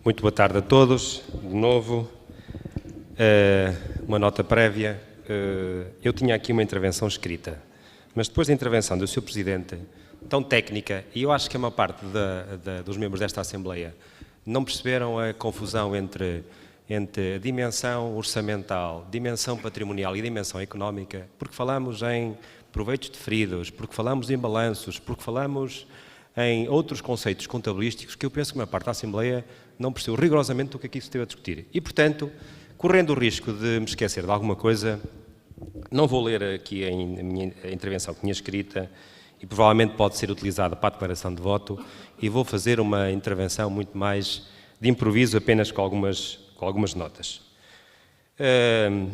Muito boa tarde a todos, de novo. Uma nota prévia. Eu tinha aqui uma intervenção escrita, mas depois da intervenção do Sr. Presidente, tão técnica, e eu acho que a maior parte dos membros desta Assembleia não perceberam a confusão entre a dimensão orçamental, dimensão patrimonial e dimensão económica, porque falamos em proveitos deferidos, porque falamos em balanços, porque falamos em outros conceitos contabilísticos que eu penso que a maior parte da Assembleia não percebeu rigorosamente o que aqui se esteve a discutir. E, portanto, correndo o risco de me esquecer de alguma coisa, não vou ler aqui a minha intervenção que tinha escrita e provavelmente pode ser utilizada para a declaração de voto, e vou fazer uma intervenção muito mais de improviso, apenas com algumas notas.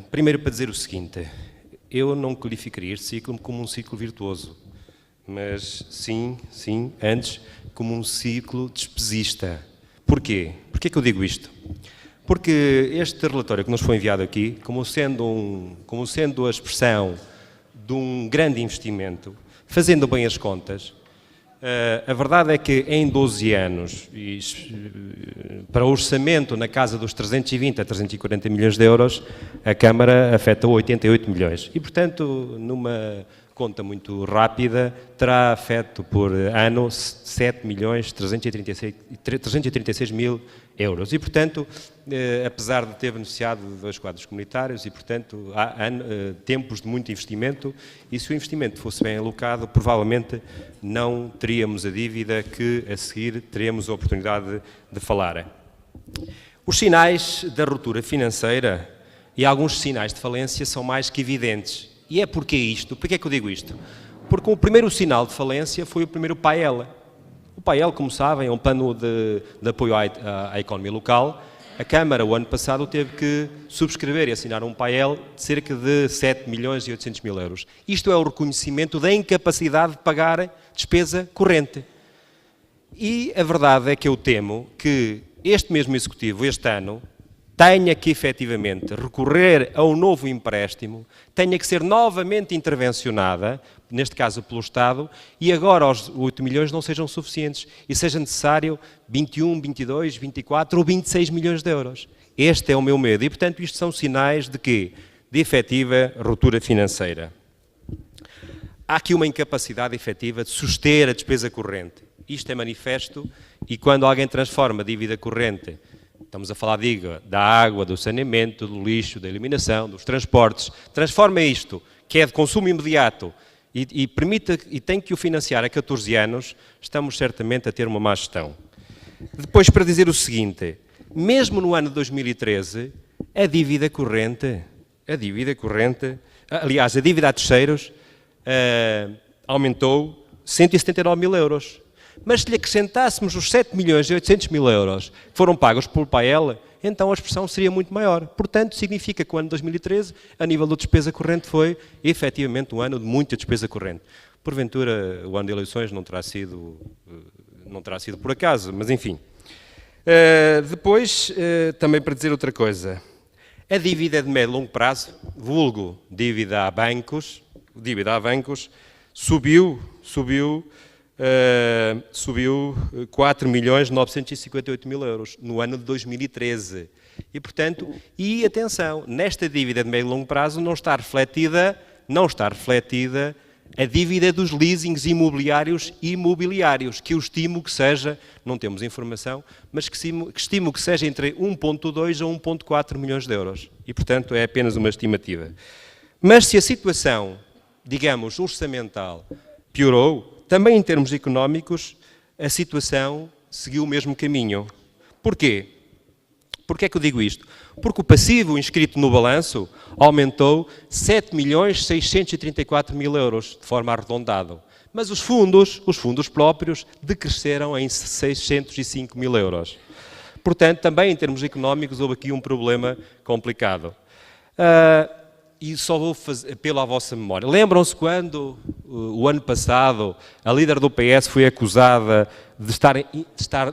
Primeiro, para dizer o seguinte: eu não qualificaria este ciclo como um ciclo virtuoso, mas sim, antes, como um ciclo despesista. Porquê? Porquê que eu digo isto? Porque este relatório que nos foi enviado aqui, como sendo a expressão de um grande investimento, fazendo bem as contas, a verdade é que em 12 anos, para o orçamento na casa dos 320 a 340 milhões de euros, a Câmara afetou 88 milhões. E, portanto, numa conta muito rápida, terá afeto por ano 7 milhões 336 mil euros. E, portanto, apesar de ter beneficiado de 2 quadros comunitários e, portanto, há tempos de muito investimento, e se o investimento fosse bem alocado, provavelmente não teríamos a dívida que a seguir teremos a oportunidade de falar. Os sinais da ruptura financeira e alguns sinais de falência são mais que evidentes. E é porque isto? Porquê é que eu digo isto? Porque o primeiro sinal de falência foi o primeiro PAEL. O PAEL, como sabem, é um plano de apoio à economia local. A Câmara, o ano passado, teve que subscrever e assinar um PAEL de cerca de 7 milhões e 800 mil euros. Isto é o reconhecimento da incapacidade de pagar despesa corrente. E a verdade é que eu temo que este mesmo Executivo, este ano, tenha que efetivamente recorrer a um novo empréstimo, tenha que ser novamente intervencionada, neste caso pelo Estado, e agora os 8 milhões não sejam suficientes e seja necessário 21, 22, 24 ou 26 milhões de euros. Este é o meu medo e, portanto, isto são sinais de quê? De efetiva ruptura financeira. Há aqui uma incapacidade efetiva de suster a despesa corrente. Isto é manifesto e quando alguém transforma a dívida corrente, estamos a falar, da água, do saneamento, do lixo, da eliminação, dos transportes, transforma isto, que é de consumo imediato, e tem que o financiar a 14 anos, estamos certamente a ter uma má gestão. Depois, para dizer o seguinte, mesmo no ano de 2013, a dívida corrente, aliás, a dívida a terceiros, aumentou 179 mil euros. Mas se lhe acrescentássemos os 7 milhões e 800 mil euros que foram pagos pelo PAEL, então a expressão seria muito maior. Portanto, significa que o ano de 2013, a nível da despesa corrente, foi efetivamente um ano de muita despesa corrente. Porventura, o ano de eleições não terá sido por acaso, mas enfim. Depois, também para dizer outra coisa, a dívida de médio e longo prazo, vulgo dívida a bancos, subiu 4 milhões 958 mil euros no ano de 2013. E, portanto, atenção, nesta dívida de médio e longo prazo não está refletida a dívida dos leasings imobiliários, que eu estimo que seja, não temos informação, mas que estimo que seja entre 1,2 a 1,4 milhões de euros. E, portanto, é apenas uma estimativa. Mas se a situação, digamos, orçamental piorou, também em termos económicos, a situação seguiu o mesmo caminho. Porquê? Porquê é que eu digo isto? Porque o passivo inscrito no balanço aumentou 7 milhões 634 mil euros, de forma arredondada. Mas os fundos próprios, decresceram em 605 mil euros. Portanto, também em termos económicos, houve aqui um problema complicado. E só vou fazer apelo à vossa memória. Lembram-se quando, o ano passado, a líder do PS foi acusada de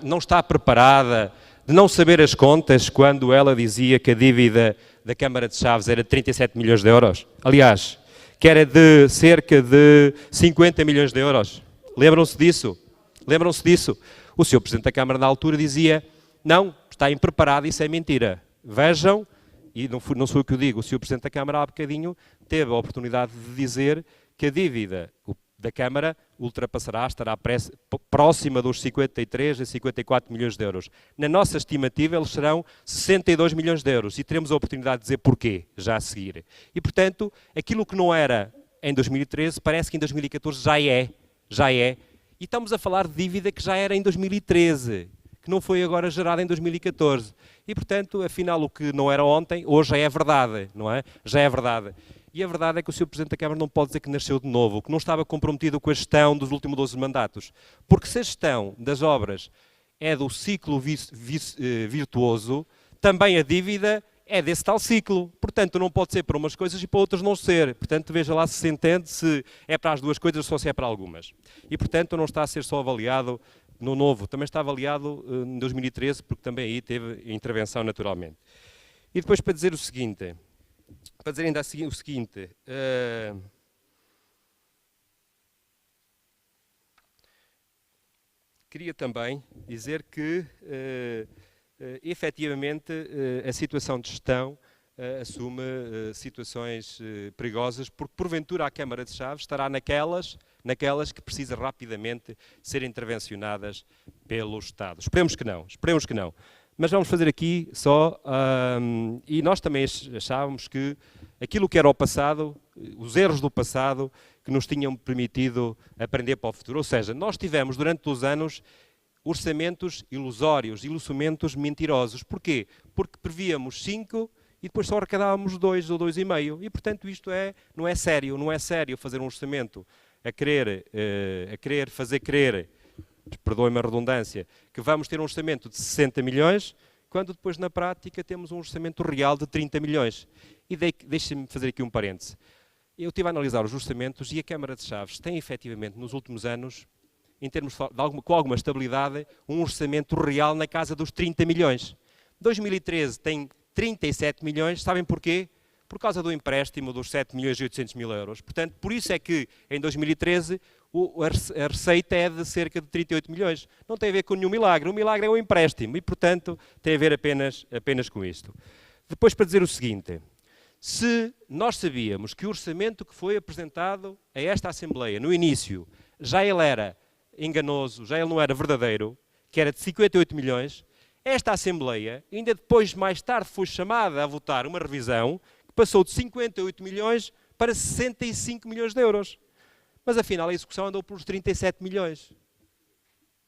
não estar preparada, de não saber as contas, quando ela dizia que a dívida da Câmara de Chaves era de 37 milhões de euros? Aliás, que era de cerca de 50 milhões de euros. Lembram-se disso? O Sr. Presidente da Câmara, na altura, dizia Não, está impreparado, isso é mentira. Vejam, e não sou eu que o digo, o Sr. Presidente da Câmara há bocadinho teve a oportunidade de dizer que a dívida da Câmara ultrapassará, estará próxima dos 53 a 54 milhões de euros. Na nossa estimativa, eles serão 62 milhões de euros e teremos a oportunidade de dizer porquê, já a seguir. E, portanto, aquilo que não era em 2013, parece que em 2014 já é. E estamos a falar de dívida que já era em 2013, que não foi agora gerada em 2014. E, portanto, afinal, o que não era ontem, hoje já é verdade, não é? Já é verdade. E a verdade é que o Sr. Presidente da Câmara não pode dizer que nasceu de novo, que não estava comprometido com a gestão dos últimos 12 mandatos. Porque se a gestão das obras é do ciclo virtuoso, também a dívida é desse tal ciclo. Portanto, não pode ser para umas coisas e para outras não ser. Portanto, veja lá se entende se é para as duas coisas ou se é para algumas. E, portanto, não está a ser só avaliado no novo, também está avaliado em 2013, porque também aí teve intervenção naturalmente. E depois para dizer o seguinte, queria também dizer que, efetivamente, a situação de gestão assume situações perigosas, porque porventura a Câmara de Chaves estará naquelas que precisa rapidamente ser intervencionadas pelo Estado. Esperemos que não. Mas vamos fazer aqui só, e nós também achávamos que aquilo que era o passado, os erros do passado, que nos tinham permitido aprender para o futuro. Ou seja, nós tivemos durante os anos orçamentos ilusórios, orçamentos mentirosos. Porquê? Porque prevíamos 5 e depois só arrecadávamos 2 ou 2,5. E, portanto, isto não é sério fazer um orçamento a querer fazer crer, perdoem-me a redundância, que vamos ter um orçamento de 60 milhões, quando depois na prática temos um orçamento real de 30 milhões. E deixem-me fazer aqui um parêntese. Eu estive a analisar os orçamentos e a Câmara de Chaves tem efetivamente nos últimos anos, em termos com alguma estabilidade, um orçamento real na casa dos 30 milhões. 2013 tem 37 milhões, sabem porquê? Por causa do empréstimo dos 7 milhões e 800 mil euros. Portanto, por isso é que em 2013 a receita é de cerca de 38 milhões. Não tem a ver com nenhum milagre. O milagre é o empréstimo e, portanto, tem a ver apenas com isto. Depois, para dizer o seguinte, se nós sabíamos que o orçamento que foi apresentado a esta Assembleia, no início, já ele era enganoso, já ele não era verdadeiro, que era de 58 milhões, esta Assembleia, ainda depois, mais tarde, foi chamada a votar uma revisão que passou de 58 milhões para 65 milhões de euros. Mas, afinal, a execução andou pelos 37 milhões.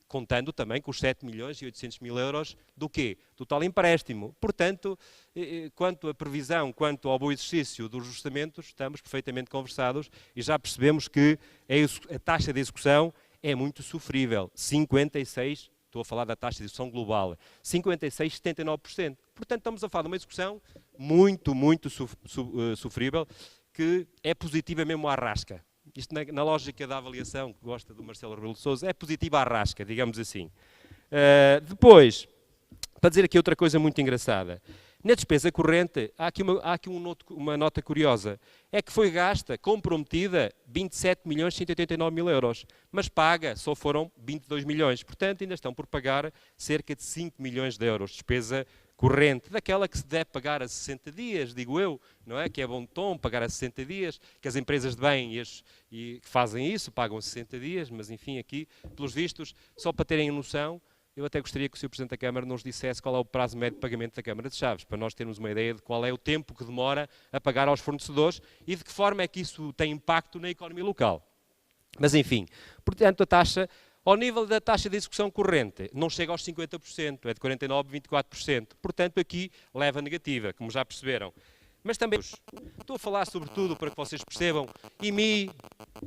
Contando também com os 7 milhões e 800 mil euros do quê? Do tal empréstimo. Portanto, quanto à previsão, quanto ao bom exercício dos orçamentos, estamos perfeitamente conversados e já percebemos que a taxa de execução é muito sofrível. 56%. Estou a falar da taxa de execução global, 56, 79%. Portanto, estamos a falar de uma execução muito sofrível, que é positiva mesmo à rasca. Isto na lógica da avaliação que gosta do Marcelo Rebelo de Sousa, é positiva à rasca, digamos assim. Depois, para dizer aqui outra coisa muito engraçada. Na despesa corrente, há aqui uma nota curiosa. É que foi gasta, comprometida, 27 milhões 189 mil euros. Mas paga, só foram 22 milhões. Portanto, ainda estão por pagar cerca de 5 milhões de euros de despesa corrente. Daquela que se deve pagar a 60 dias, digo eu, não é? Que é bom tom pagar a 60 dias, que as empresas de bem que fazem isso, pagam a 60 dias, mas enfim, aqui, pelos vistos, só para terem noção, eu até gostaria que o Sr. Presidente da Câmara nos dissesse qual é o prazo médio de pagamento da Câmara de Chaves, para nós termos uma ideia de qual é o tempo que demora a pagar aos fornecedores e de que forma é que isso tem impacto na economia local. Mas, enfim, portanto, a taxa, ao nível da taxa de execução corrente, não chega aos 50%, é de 49%, 24%. Portanto, aqui leva negativa, como já perceberam. Mas também estou a falar, sobretudo, para que vocês percebam, IMI,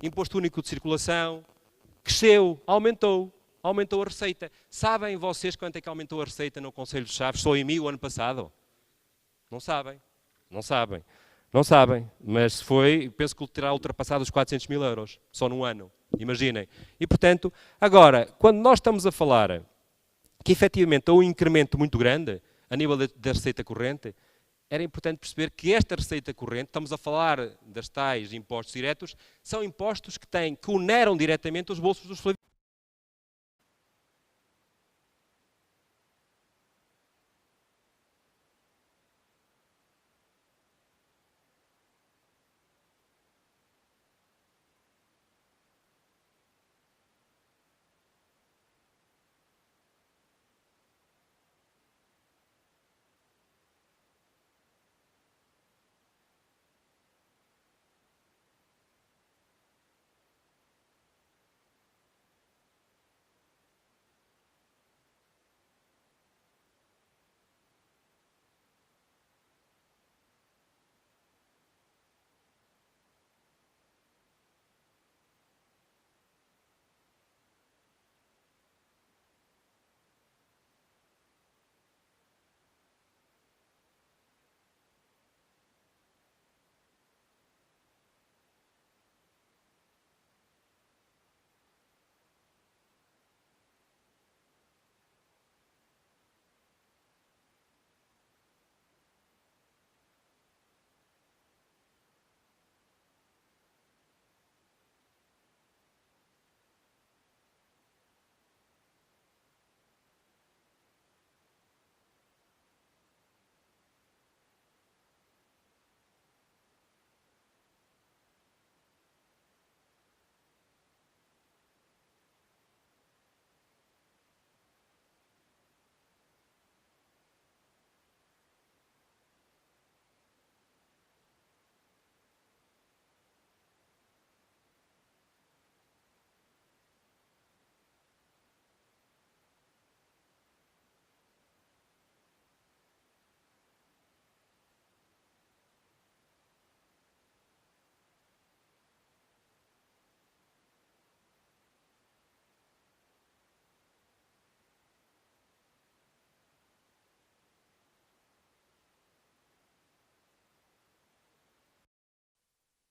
Imposto Único de Circulação, cresceu, aumentou a receita. Sabem vocês quanto é que aumentou a receita no Conselho de Chaves, só em IMI o ano passado? Não sabem. Mas penso que terá ultrapassado os 400 mil euros, só num ano. Imaginem. E, portanto, agora, quando nós estamos a falar que efetivamente há um incremento muito grande a nível da receita corrente, era importante perceber que esta receita corrente, estamos a falar das tais impostos diretos, são impostos que oneram diretamente os bolsos dos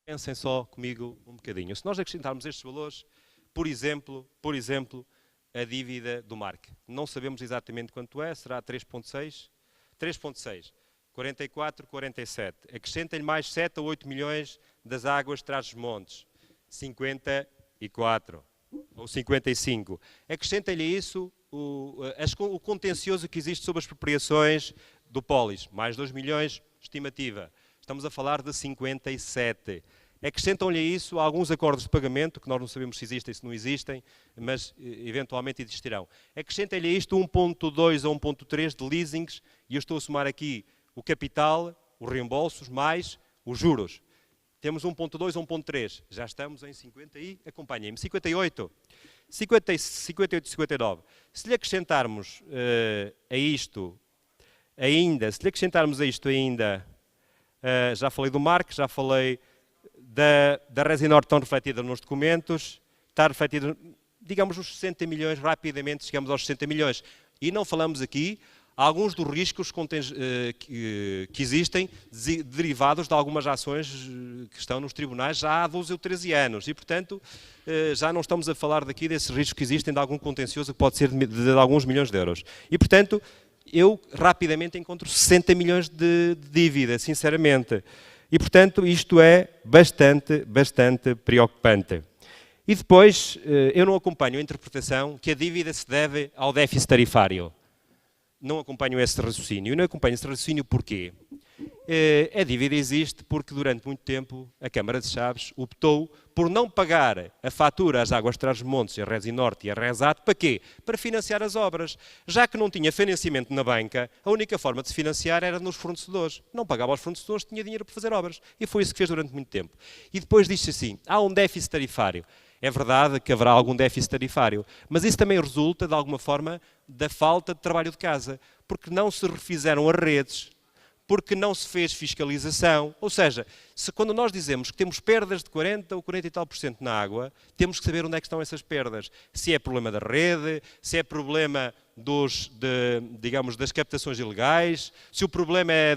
Pensem só comigo um bocadinho. Se nós acrescentarmos estes valores, por exemplo, a dívida do Marc. Não sabemos exatamente quanto é, será 3,6? 3,6. 44, 47. Acrescentem-lhe mais 7 a 8 milhões das águas de Trás-os-Montes. 54 ou 55. Acrescentem-lhe isso o contencioso que existe sobre as expropriações do Polis. Mais 2 milhões, estimativa. Estamos a falar de 57. Acrescentam-lhe a isso alguns acordos de pagamento, que nós não sabemos se existem, se não existem, mas eventualmente existirão. Acrescentem-lhe a isto 1,2 a 1,3 de leasings, e eu estou a somar aqui o capital, os reembolsos, mais os juros. Temos 1,2 a 1,3. Já estamos em 50 e, acompanhem-me, 58. 58 e 59. Se lhe acrescentarmos a isto ainda, já falei do Marc, já falei da Resinor, estão refletidas nos documentos, está refletida, digamos, os 60 milhões, rapidamente chegamos aos 60 milhões. E não falamos aqui alguns dos riscos que existem derivados de algumas ações que estão nos tribunais já há 12 ou 13 anos. E, portanto, já não estamos a falar daqui desses riscos que existem de algum contencioso que pode ser de alguns milhões de euros. E, portanto, eu rapidamente encontro 60 milhões de dívida, sinceramente. E, portanto, isto é bastante preocupante. E depois, eu não acompanho a interpretação que a dívida se deve ao déficit tarifário. Não acompanho esse raciocínio. E não acompanho esse raciocínio porquê? A dívida existe porque durante muito tempo a Câmara de Chaves optou por não pagar a fatura às Águas de Trás-os-Montes, a Resinorte e a Resat, para quê? Para financiar as obras. Já que não tinha financiamento na banca, a única forma de se financiar era nos fornecedores. Não pagava aos fornecedores, tinha dinheiro para fazer obras. E foi isso que fez durante muito tempo. E depois diz-se assim, há um déficit tarifário. É verdade que haverá algum déficit tarifário, mas isso também resulta, de alguma forma, da falta de trabalho de casa, porque não se refizeram as redes, porque não se fez fiscalização. Ou seja, quando nós dizemos que temos perdas de 40 ou 40 e tal por cento na água, temos que saber onde é que estão essas perdas. Se é problema da rede, se é problema digamos, das captações ilegais, se o problema é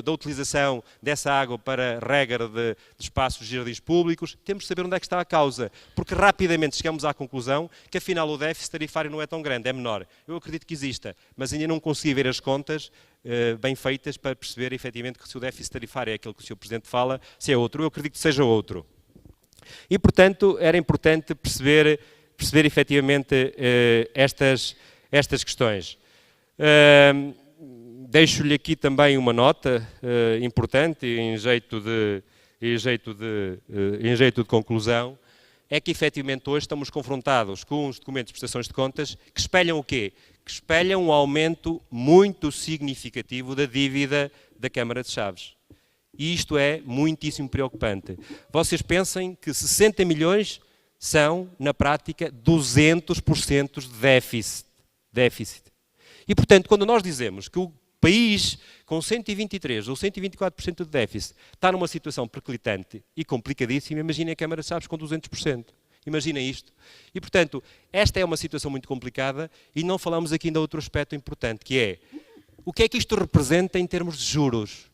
da utilização dessa água para rega de espaços de jardins públicos, temos que saber onde é que está a causa, porque rapidamente chegamos à conclusão que afinal o déficit tarifário não é tão grande, é menor. Eu acredito que exista, mas ainda não consegui ver as contas bem feitas para perceber efetivamente que se o déficit tarifário é aquele que o Sr. Presidente fala, se é outro. Eu acredito que seja outro. E, portanto, era importante perceber efetivamente estas questões. Deixo-lhe aqui também uma nota importante, em jeito de conclusão, é que efetivamente hoje estamos confrontados com os documentos de prestações de contas que espelham o quê? Que espelham um aumento muito significativo da dívida da Câmara de Chaves. E isto é muitíssimo preocupante. Vocês pensem que 60 milhões são, na prática, 200% de déficit. E, portanto, quando nós dizemos que o país com 123% ou 124% de déficit está numa situação periclitante e complicadíssima, imaginem a Câmara de Chaves com 200%. Imaginem isto. E, portanto, esta é uma situação muito complicada e não falamos aqui ainda de outro aspecto importante, que é o que é que isto representa em termos de juros?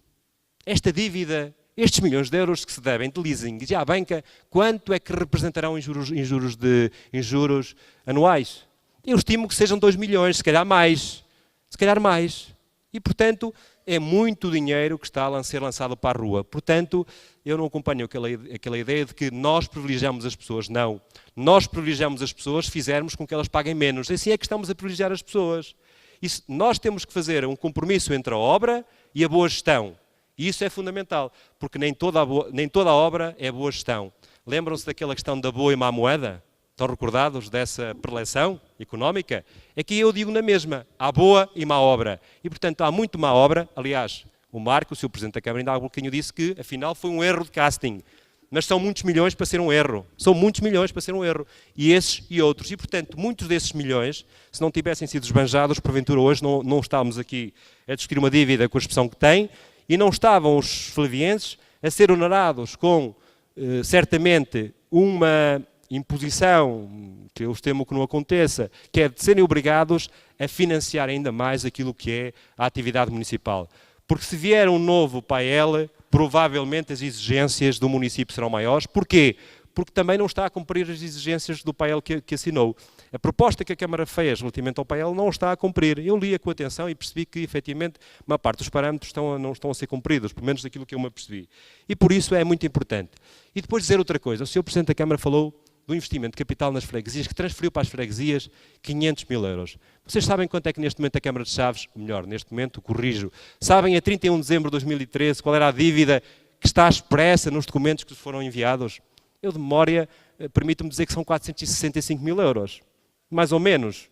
Esta dívida, estes milhões de euros que se devem de leasing e à banca, quanto é que representarão em juros anuais? Eu estimo que sejam 2 milhões, se calhar mais. E, portanto, é muito dinheiro que está a ser lançado para a rua. Portanto, eu não acompanho aquela ideia de que nós privilegiamos as pessoas. Não. Nós privilegiamos as pessoas se fizermos com que elas paguem menos. Assim é que estamos a privilegiar as pessoas. Nós temos que fazer um compromisso entre a obra e a boa gestão. E isso é fundamental, porque nem toda a obra é boa gestão. Lembram-se daquela questão da boa e má moeda? Estão recordados dessa preleção económica? Aqui eu digo na mesma, há boa e má obra. E, portanto, há muito má obra. Aliás, o Marco, o Sr. Presidente da Câmara, ainda há um bocadinho disse que, afinal, foi um erro de casting. Mas são muitos milhões para ser um erro. E esses e outros. E, portanto, muitos desses milhões, se não tivessem sido esbanjados, porventura hoje não estávamos aqui a discutir uma dívida com a expressão que tem, e não estavam os flavienses a ser onerados com, certamente, uma imposição, que eu temo que não aconteça, que é de serem obrigados a financiar ainda mais aquilo que é a atividade municipal. Porque se vier um novo PAEL, provavelmente as exigências do município serão maiores. Porquê? Porque também não está a cumprir as exigências do PAEL que assinou. A proposta que a Câmara fez relativamente ao PAEL não está a cumprir. Eu li-a com atenção e percebi que, efetivamente, uma parte dos parâmetros não estão a ser cumpridos, pelo menos daquilo que eu me apercebi. E por isso é muito importante. E depois dizer outra coisa. O Sr. Presidente da Câmara falou do investimento de capital nas freguesias, que transferiu para as freguesias 500 mil euros. Vocês sabem quanto é que neste momento a Câmara de Chaves, ou melhor, neste momento, corrijo, sabem a 31 de dezembro de 2013 qual era a dívida que está expressa nos documentos que foram enviados? Eu, de memória, permito-me dizer que são 465 mil euros. Mais ou menos.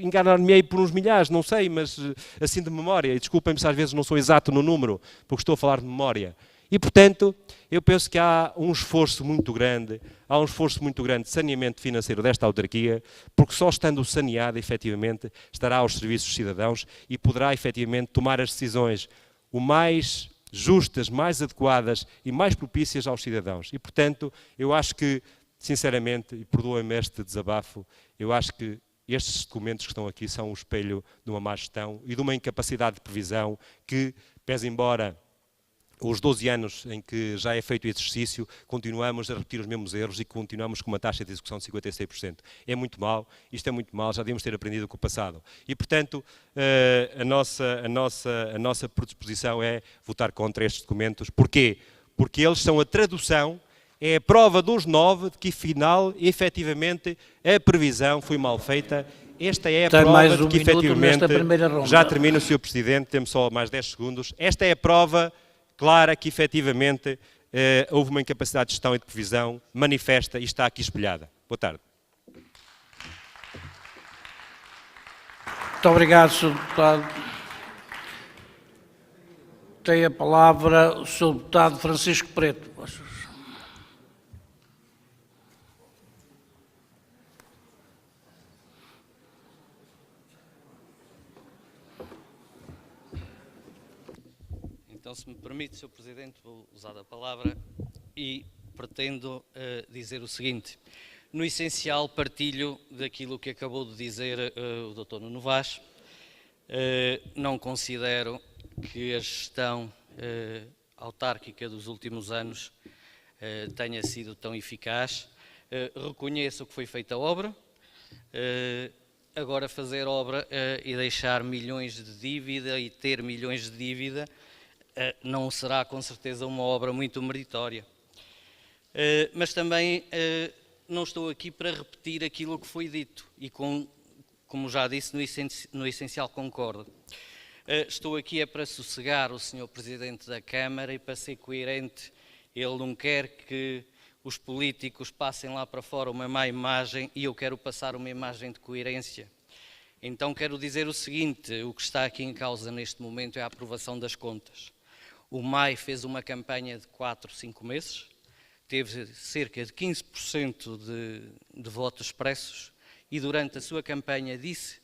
Enganar-me-ei por uns milhares, não sei, mas assim de memória. E desculpem-me se às vezes não sou exato no número, porque estou a falar de memória. E, portanto, eu penso que há um esforço muito grande de saneamento financeiro desta autarquia, porque só estando saneada, efetivamente, estará aos serviços dos cidadãos e poderá, efetivamente, tomar as decisões o mais justas, mais adequadas e mais propícias aos cidadãos. E, portanto, eu acho que, sinceramente, e perdoem-me este desabafo, eu acho que estes documentos que estão aqui são o espelho de uma má gestão e de uma incapacidade de previsão que, pese embora os 12 anos em que já é feito o exercício, continuamos a repetir os mesmos erros e continuamos com uma taxa de execução de 56%. É muito mal, isto é muito mal, já devíamos ter aprendido com o passado. E, portanto, a nossa predisposição é votar contra estes documentos. Porquê? Porque eles são a tradução, é a prova dos 9 de que, afinal, efetivamente, a previsão foi mal feita. Esta é a prova de que, efetivamente, já termina, Sr. Presidente, temos só mais 10 segundos. Esta é a prova clara que, efetivamente, houve uma incapacidade de gestão e de previsão manifesta e está aqui espelhada. Boa tarde. Muito obrigado, Sr. Deputado. Tem a palavra o Sr. Deputado Francisco Preto. Então, se me permite, Sr. Presidente, vou usar a palavra e pretendo dizer o seguinte. No essencial, partilho daquilo que acabou de dizer o Dr. Nuno Vaz. Não considero que a gestão autárquica dos últimos anos tenha sido tão eficaz. Reconheço que foi feita a obra. Agora, fazer obra e deixar milhões de dívida e ter milhões de dívida não será com certeza uma obra muito meritória. Mas também não estou aqui para repetir aquilo que foi dito e como já disse, no essencial concordo. Estou aqui para sossegar o Sr. Presidente da Câmara e para ser coerente. Ele não quer que os políticos passem lá para fora uma má imagem e eu quero passar uma imagem de coerência. Então quero dizer o seguinte, o que está aqui em causa neste momento é a aprovação das contas. O MAI fez uma campanha de 4, 5 meses, teve cerca de 15% de votos expressos e durante a sua campanha disse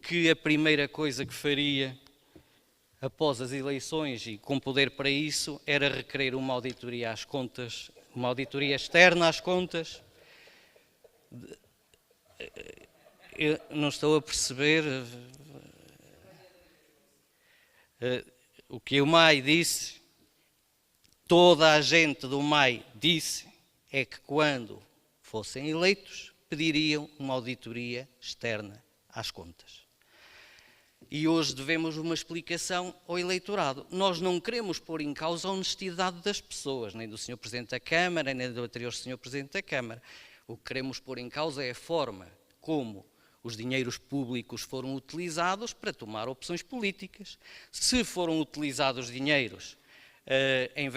que a primeira coisa que faria após as eleições e com poder para isso era requerer uma auditoria às contas, uma auditoria externa às contas. Eu não estou a perceber o que o MAI disse, toda a gente do MAI disse, é que quando fossem eleitos pediriam uma auditoria externa às contas. E hoje devemos uma explicação ao eleitorado. Nós não queremos pôr em causa a honestidade das pessoas, nem do Sr. Presidente da Câmara, nem do anterior Sr. Presidente da Câmara. O que queremos pôr em causa é a forma como os dinheiros públicos foram utilizados para tomar opções políticas. Se foram utilizados dinheiros em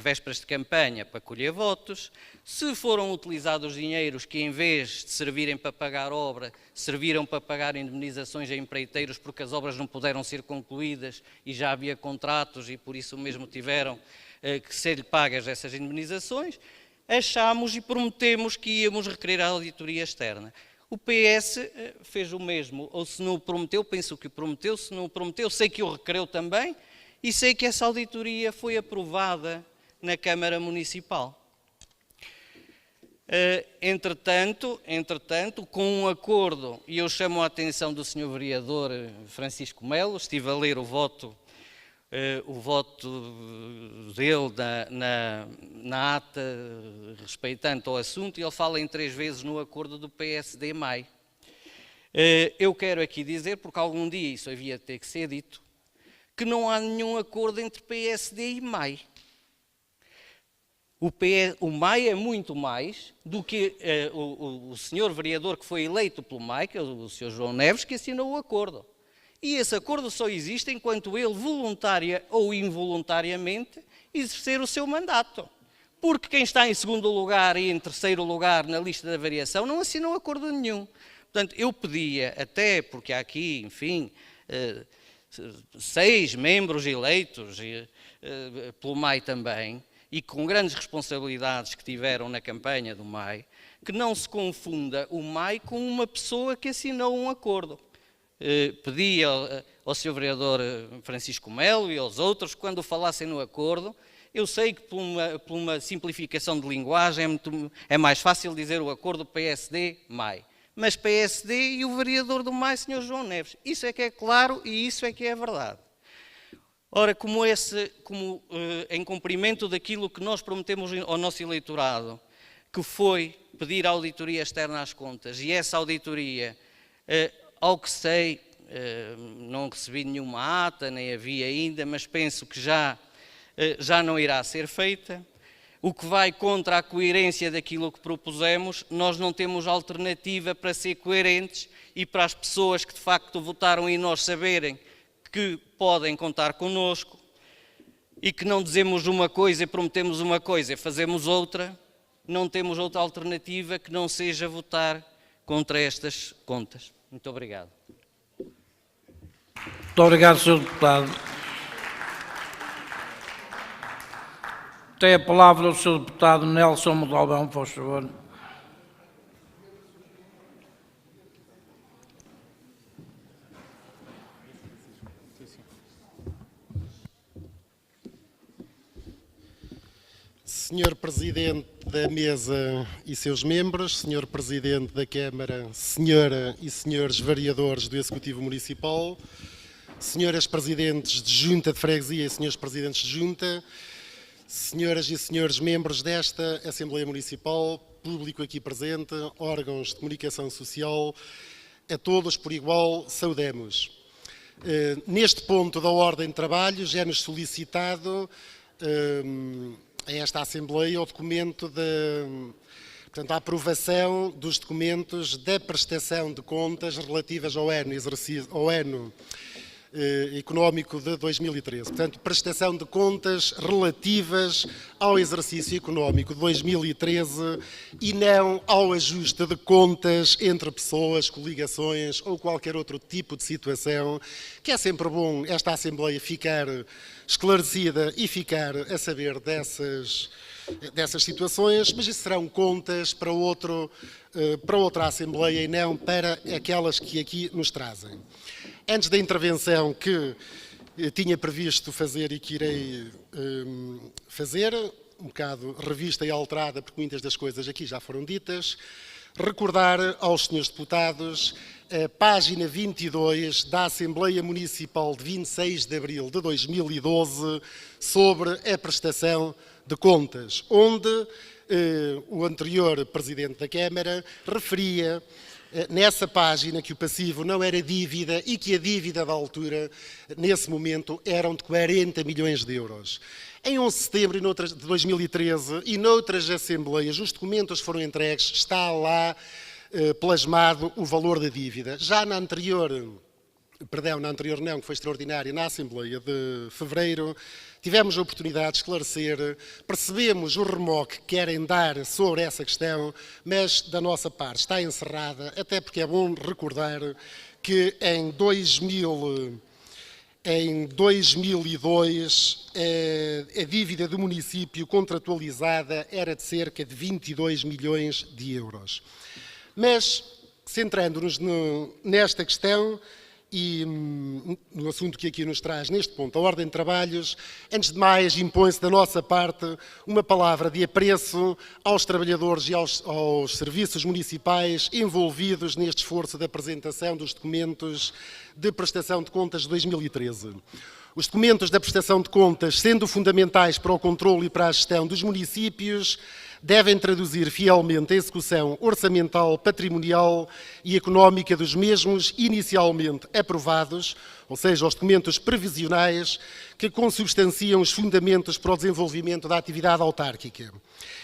vésperas de campanha para colher votos, se foram utilizados dinheiros que em vez de servirem para pagar obra, serviram para pagar indemnizações a empreiteiros porque as obras não puderam ser concluídas e já havia contratos e por isso mesmo tiveram que ser pagas essas indemnizações, achámos e prometemos que íamos requerer a auditoria externa. O PS fez o mesmo, ou se não o prometeu, penso que o prometeu, se não o prometeu, sei que o requereu também, e sei que essa auditoria foi aprovada na Câmara Municipal. Entretanto, com um acordo, e eu chamo a atenção do Sr. Vereador Francisco Melo, estive a ler o voto o voto dele na ata respeitante ao assunto, e ele fala em 3 vezes no acordo do PSD-MAI. Eu quero aqui dizer, porque algum dia isso havia de ter que ser dito, que não há nenhum acordo entre PSD e MAI. O MAI é muito mais do que o senhor vereador que foi eleito pelo MAI, que é o Sr. João Neves, que assinou o acordo. E esse acordo só existe enquanto ele, voluntária ou involuntariamente, exercer o seu mandato. Porque quem está em segundo lugar e em terceiro lugar na lista da variação não assinou acordo nenhum. Portanto, eu pedia, até porque há aqui, enfim, 6 membros eleitos pelo MAI também, e com grandes responsabilidades que tiveram na campanha do MAI, que não se confunda o MAI com uma pessoa que assinou um acordo. Pedi ao Sr. Vereador Francisco Melo e aos outros, quando falassem no acordo, eu sei que por uma simplificação de linguagem é mais fácil dizer o acordo PSD-MAI. Mas PSD e o vereador do MAI, Sr. João Neves. Isso é que é claro e isso é que é verdade. Ora, em cumprimento daquilo que nós prometemos ao nosso eleitorado, que foi pedir a auditoria externa às contas, e essa auditoria, ao que sei, não recebi nenhuma ata, nem havia ainda, mas penso que já não irá ser feita, o que vai contra a coerência daquilo que propusemos. Nós não temos alternativa para ser coerentes e para as pessoas que de facto votaram em nós saberem que podem contar connosco e que não dizemos uma coisa e prometemos uma coisa e fazemos outra. Não temos outra alternativa que não seja votar contra estas contas. Muito obrigado. Muito obrigado, Sr. Deputado. Tem a palavra o Sr. Deputado Nelson Montalbão, por favor. Senhor Presidente da Mesa e seus membros, Senhor Presidente da Câmara, Senhora e Senhores Vereadores do Executivo Municipal, Senhoras Presidentes de Junta de Freguesia e Senhores Presidentes de Junta, Senhoras e Senhores membros desta Assembleia Municipal, público aqui presente, órgãos de comunicação social, a todos por igual saudemos. Neste ponto da ordem de trabalho já nos solicitado a esta Assembleia o documento portanto, a aprovação dos documentos da prestação de contas relativas ao ano económico de 2013. Portanto, prestação de contas relativas ao exercício económico de 2013 e não ao ajuste de contas entre pessoas, coligações ou qualquer outro tipo de situação, que é sempre bom esta Assembleia ficar esclarecida e ficar a saber dessas situações, mas isso serão contas para outra Assembleia e não para aquelas que aqui nos trazem. Antes da intervenção que tinha previsto fazer e que irei fazer, um bocado revista e alterada, porque muitas das coisas aqui já foram ditas, recordar aos senhores deputados a página 22 da Assembleia Municipal de 26 de abril de 2012 sobre a prestação de contas, onde o anterior Presidente da Câmara referia nessa página que o passivo não era dívida e que a dívida da altura, nesse momento, eram de 40 milhões de euros. Em 11 de setembro de 2013 e noutras assembleias, os documentos foram entregues, está lá plasmado o valor da dívida. Já na anterior não, que foi extraordinária, na Assembleia de Fevereiro, tivemos a oportunidade de esclarecer, percebemos o remoque que querem dar sobre essa questão, mas da nossa parte está encerrada, até porque é bom recordar que em 2002 a dívida do município contratualizada era de cerca de 22 milhões de euros. Mas, centrando-nos nesta questão, e no assunto que aqui nos traz neste ponto, a ordem de trabalhos, antes de mais impõe-se da nossa parte uma palavra de apreço aos trabalhadores e aos serviços municipais envolvidos neste esforço de apresentação dos documentos de prestação de contas de 2013. Os documentos da prestação de contas, sendo fundamentais para o controle e para a gestão dos municípios, devem traduzir fielmente a execução orçamental, patrimonial e económica dos mesmos inicialmente aprovados, ou seja, os documentos previsionais que consubstanciam os fundamentos para o desenvolvimento da atividade autárquica.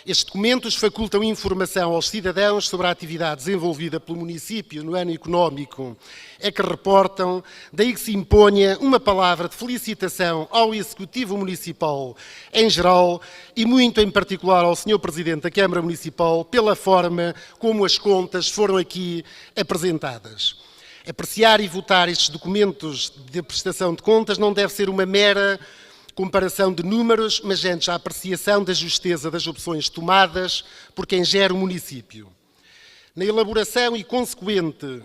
Estes documentos facultam informação aos cidadãos sobre a atividade desenvolvida pelo município no ano económico a que reportam, daí que se imponha uma palavra de felicitação ao Executivo Municipal em geral e muito em particular ao Sr. Presidente da Câmara Municipal pela forma como as contas foram aqui apresentadas. Apreciar e votar estes documentos de prestação de contas não deve ser uma mera comparação de números, mas antes a apreciação da justeza das opções tomadas por quem gera o município. Na elaboração e consequente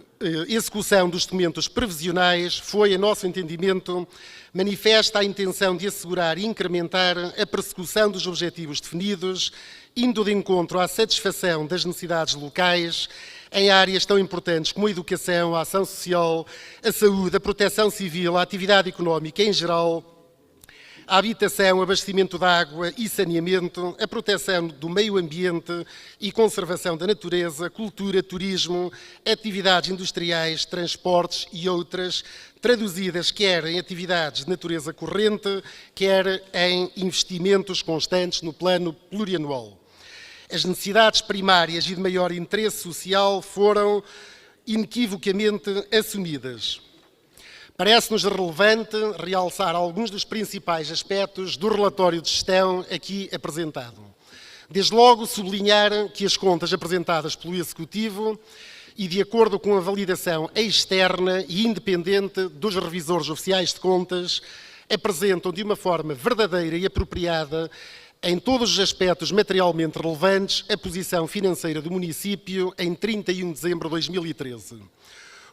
execução dos documentos previsionais, foi, a nosso entendimento, manifesta a intenção de assegurar e incrementar a persecução dos objetivos definidos, indo de encontro à satisfação das necessidades locais em áreas tão importantes como a educação, a ação social, a saúde, a proteção civil, a atividade económica em geral, a habitação, abastecimento de água e saneamento, a proteção do meio ambiente e conservação da natureza, cultura, turismo, atividades industriais, transportes e outras, traduzidas quer em atividades de natureza corrente, quer em investimentos constantes no plano plurianual. As necessidades primárias e de maior interesse social foram inequivocamente assumidas. Parece-nos relevante realçar alguns dos principais aspectos do relatório de gestão aqui apresentado. Desde logo, sublinhar que as contas apresentadas pelo Executivo e de acordo com a validação externa e independente dos revisores oficiais de contas, apresentam de uma forma verdadeira e apropriada em todos os aspectos materialmente relevantes a posição financeira do município em 31 de dezembro de 2013.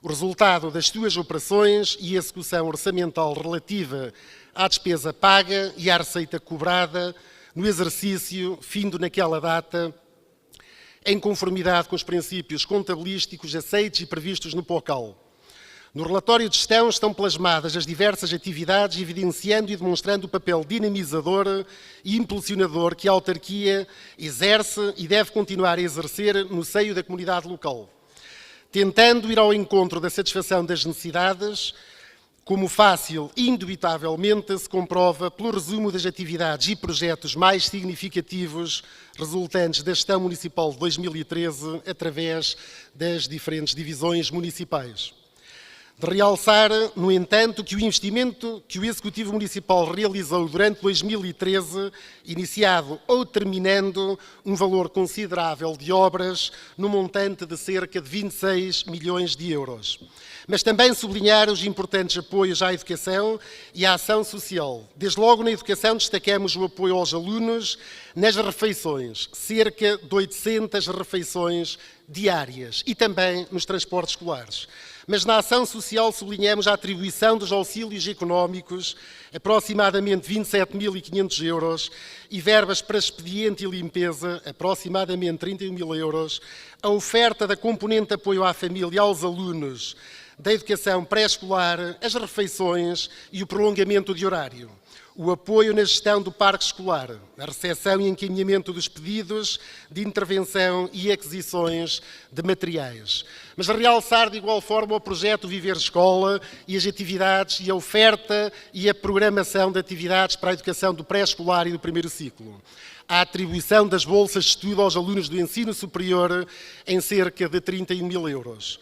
O resultado das suas operações e a execução orçamental relativa à despesa paga e à receita cobrada no exercício findo naquela data, em conformidade com os princípios contabilísticos aceitos e previstos no POCAL. No relatório de gestão estão plasmadas as diversas atividades, evidenciando e demonstrando o papel dinamizador e impulsionador que a autarquia exerce e deve continuar a exercer no seio da comunidade local, tentando ir ao encontro da satisfação das necessidades, como fácil e indubitavelmente se comprova pelo resumo das atividades e projetos mais significativos resultantes da gestão municipal de 2013 através das diferentes divisões municipais. De realçar, no entanto, que o investimento que o Executivo Municipal realizou durante 2013, iniciado ou terminando um valor considerável de obras, no montante de cerca de 26 milhões de euros. Mas também sublinhar os importantes apoios à educação e à ação social. Desde logo na educação destacamos o apoio aos alunos nas refeições, cerca de 800 refeições diárias e também nos transportes escolares. Mas na ação social sublinhamos a atribuição dos auxílios económicos, aproximadamente 27.500 euros, e verbas para expediente e limpeza, aproximadamente 31.000 euros, a oferta da componente de apoio à família e aos alunos da educação pré-escolar, as refeições e o prolongamento de horário. O apoio na gestão do parque escolar, a recepção e encaminhamento dos pedidos de intervenção e aquisições de materiais. Mas a realçar de igual forma o projeto Viver Escola e as atividades e a oferta e a programação de atividades para a educação do pré-escolar e do primeiro ciclo. A atribuição das bolsas de estudo aos alunos do ensino superior em cerca de 31.000 euros.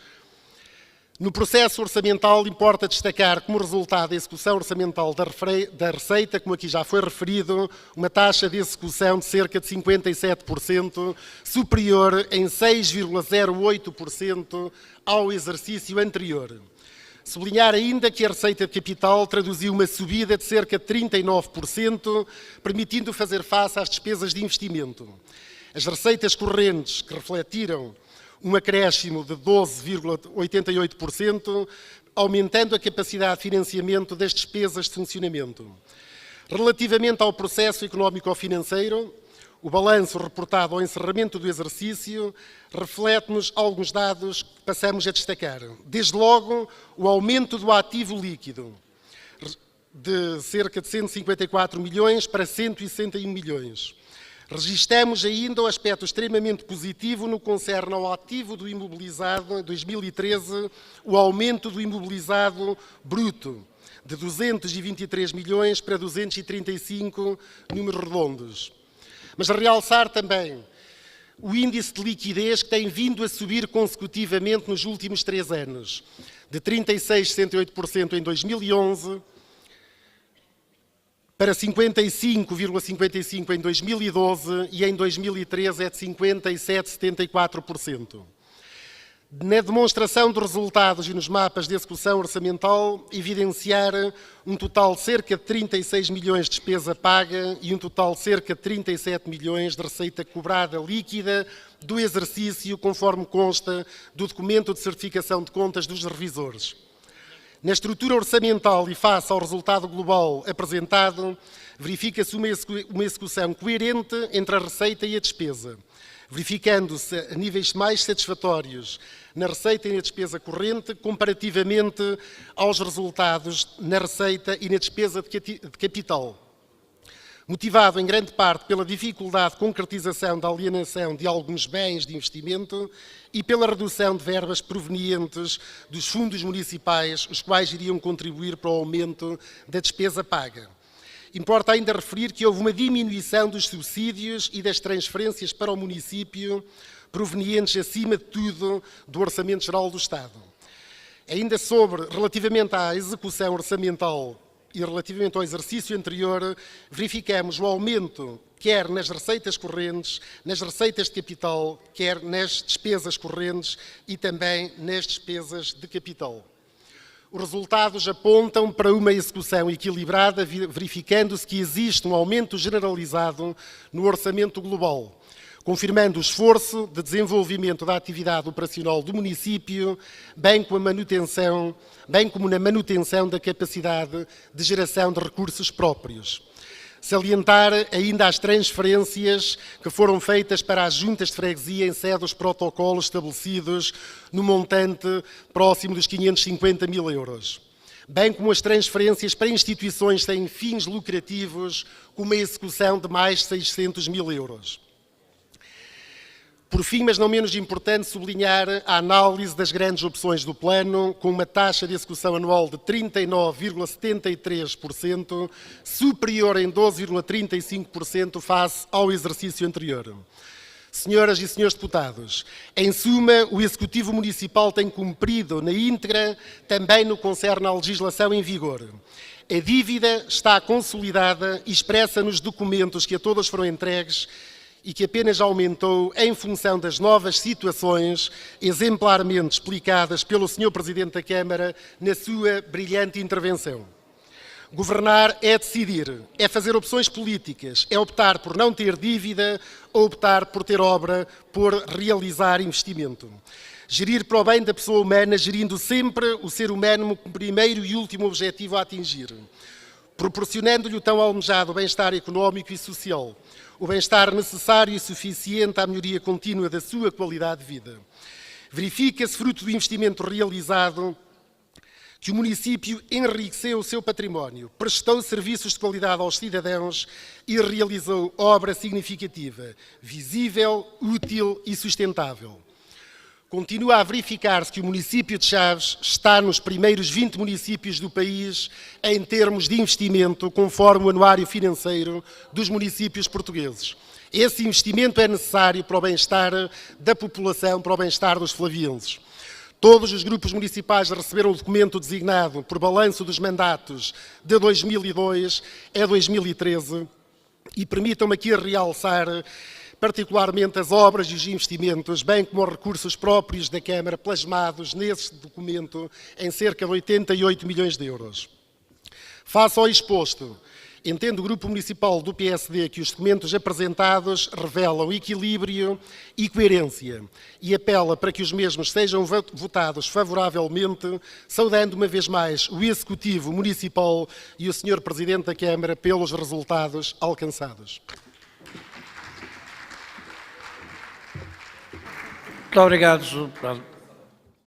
No processo orçamental, importa destacar como resultado da execução orçamental da receita, como aqui já foi referido, uma taxa de execução de cerca de 57%, superior em 6,08% ao exercício anterior. Sublinhar ainda que a receita de capital traduziu uma subida de cerca de 39%, permitindo fazer face às despesas de investimento. As receitas correntes, que refletiram um acréscimo de 12,88%, aumentando a capacidade de financiamento das despesas de funcionamento. Relativamente ao processo económico-financeiro, o balanço reportado ao encerramento do exercício reflete-nos alguns dados que passamos a destacar. Desde logo, o aumento do ativo líquido, de cerca de 154 milhões para 161 milhões. Registamos ainda o aspecto extremamente positivo no que concerne ao ativo do imobilizado em 2013, o aumento do imobilizado bruto, de 223 milhões para 235 números redondos. Mas realçar também o índice de liquidez que tem vindo a subir consecutivamente nos últimos 3 anos, de 36,68% em 2011 para 55,55% em 2012 e em 2013 é de 57,74%. Na demonstração de resultados e nos mapas de execução orçamental, evidenciar um total de cerca de 36 milhões de despesa paga e um total de cerca de 37 milhões de receita cobrada líquida do exercício, conforme consta do documento de certificação de contas dos revisores. Na estrutura orçamental e face ao resultado global apresentado, verifica-se uma execução coerente entre a receita e a despesa, verificando-se a níveis mais satisfatórios na receita e na despesa corrente, comparativamente aos resultados na receita e na despesa de capital. Motivado em grande parte pela dificuldade de concretização da alienação de alguns bens de investimento e pela redução de verbas provenientes dos fundos municipais, os quais iriam contribuir para o aumento da despesa paga. Importa ainda referir que houve uma diminuição dos subsídios e das transferências para o município, provenientes, acima de tudo, do Orçamento Geral do Estado. Ainda relativamente à execução orçamental e relativamente ao exercício anterior, verificamos o aumento quer nas receitas correntes, nas receitas de capital, quer nas despesas correntes e também nas despesas de capital. Os resultados apontam para uma execução equilibrada, verificando-se que existe um aumento generalizado no orçamento global, confirmando o esforço de desenvolvimento da atividade operacional do município, bem como na manutenção da capacidade de geração de recursos próprios. Salientar ainda as transferências que foram feitas para as juntas de freguesia em sede dos protocolos estabelecidos no montante próximo dos 550 mil euros, bem como as transferências para instituições sem fins lucrativos, com uma execução de mais de 600 mil euros. Por fim, mas não menos importante, sublinhar a análise das grandes opções do plano, com uma taxa de execução anual de 39,73%, superior em 12,35% face ao exercício anterior. Senhoras e senhores deputados, em suma, o Executivo Municipal tem cumprido na íntegra também no que concerne à legislação em vigor. A dívida está consolidada e expressa nos documentos que a todos foram entregues e que apenas aumentou em função das novas situações exemplarmente explicadas pelo Sr. Presidente da Câmara na sua brilhante intervenção. Governar é decidir, é fazer opções políticas, é optar por não ter dívida ou optar por ter obra, por realizar investimento. Gerir para o bem da pessoa humana, gerindo sempre o ser humano como primeiro e último objetivo a atingir, proporcionando-lhe o tão almejado bem-estar económico e social, o bem-estar necessário e suficiente à melhoria contínua da sua qualidade de vida. Verifica-se, fruto do investimento realizado, que o município enriqueceu o seu património, prestou serviços de qualidade aos cidadãos e realizou obra significativa, visível, útil e sustentável. Continua a verificar-se que o município de Chaves está nos primeiros 20 municípios do país em termos de investimento, conforme o anuário financeiro dos municípios portugueses. Esse investimento é necessário para o bem-estar da população, para o bem-estar dos flavienses. Todos os grupos municipais receberam o documento designado por balanço dos mandatos de 2002 a 2013 e permitam-me aqui realçar particularmente as obras e os investimentos, bem como os recursos próprios da Câmara plasmados nesse documento em cerca de 88 milhões de euros. Face ao exposto, entende o Grupo Municipal do PSD que os documentos apresentados revelam equilíbrio e coerência e apela para que os mesmos sejam votados favoravelmente, saudando uma vez mais o Executivo Municipal e o Sr. Presidente da Câmara pelos resultados alcançados. Muito obrigado, Sr. Deputado.